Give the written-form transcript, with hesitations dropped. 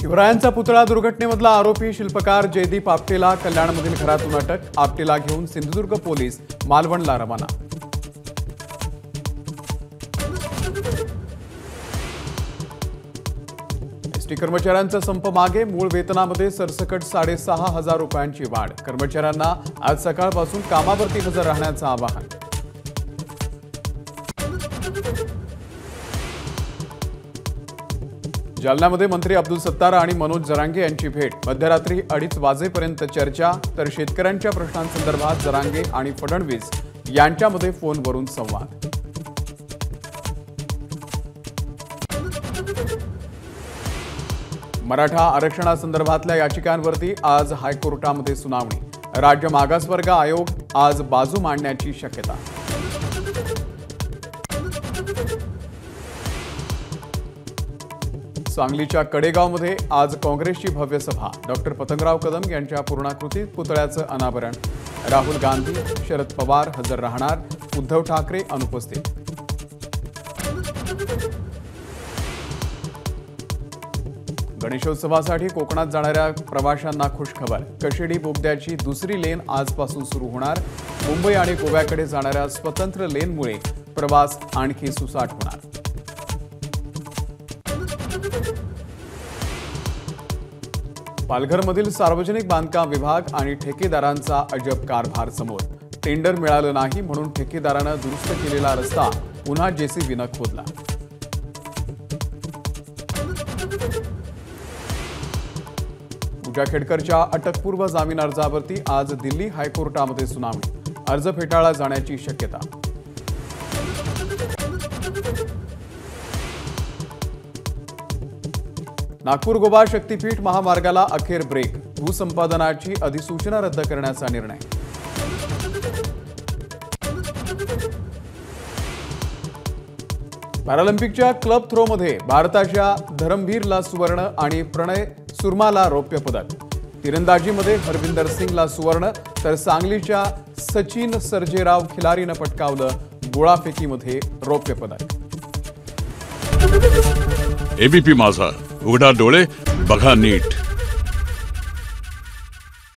शिवरायांचा पुतळा दुर्घटनेमधला आरोपी शिल्पकार जयदीप आपटेला कल्याणमधील घरातून अटक। आपटेला घेऊन सिंधुदुर्ग पोलीस मालवणला रवाना। एसटी कर्मचाऱ्यांचा संप मागे, मूळ वेतनामध्ये सरसकट 6,500 रुपयांची वाढ। कर्मचाऱ्यांना आज सकाळपासून कामावरती हजर राहण्याचं आवाहन। जालन्यामध्ये मंत्री अब्दुल सत्तार आणि मनोज जरांगे यांची भेट। मध्यरात्री 2:30 वाजेपर्यंत चर्चा, तर शेतकऱ्यांच्या प्रश्नांसंदर्भात जरांगे आणि फडणवीस यांच्यामध्ये फोनवरून संवाद। मराठा आरक्षणासंदर्भातल्या याचिकांवरती आज हायकोर्टामध्ये सुनावणी। राज्य मागासवर्ग आयोग आज बाजू मांडण्याची शक्यता। सांगलीच्या कडेगावमध्ये आज काँग्रेसची भव्य सभा। डॉक्टर पतंगराव कदम यांच्या पूर्णाकृती पुतळ्याचं अनावरण। राहुल गांधी, शरद पवार हजर राहणार, उद्धव ठाकरे अनुपस्थित। गणेशोत्सवासाठी कोकणात जाणाऱ्या प्रवाशांना खुशखबर। कशेडी बोगद्याची दुसरी लेन आजपासून सुरू होणार। मुंबई आणि गोव्याकडे जाणाऱ्या स्वतंत्र लेनमुळे प्रवास आणखी सुसाट होणार। पालघरमधील सार्वजनिक बांधकाम विभाग आणि ठेकेदारांचा अजब कारभार समोर। टेंडर मिळालं नाही म्हणून ठेकेदारानं दुरुस्त केलेला रस्ता पुन्हा जेसीबीनं खोदला। पूजा खेडकरच्या अटकपूर्व जामीन अर्जावरती आज दिल्ली हायकोर्टामध्ये सुनावणी। अर्ज फेटाळला जाण्याची शक्यता। नागपूर गोवा शक्तीपीठ महामार्गाला अखेर ब्रेक। भूसंपादनाची अधिसूचना रद्द करण्याचा निर्णय। पॅरालिम्पिकच्या क्लब थ्रोमध्ये भारताच्या धरमवीरला सुवर्ण आणि प्रणय सुरमाला रौप्य पदक। तिरंदाजीमध्ये हरविंदर सिंगला सुवर्ण, तर सांगलीच्या सचिन सर्जेराव खिलारीनं पटकावलं गोळाफेकीमध्ये रौप्य पदक। एबीपी माझा, उघडा डोळे बघा नीट।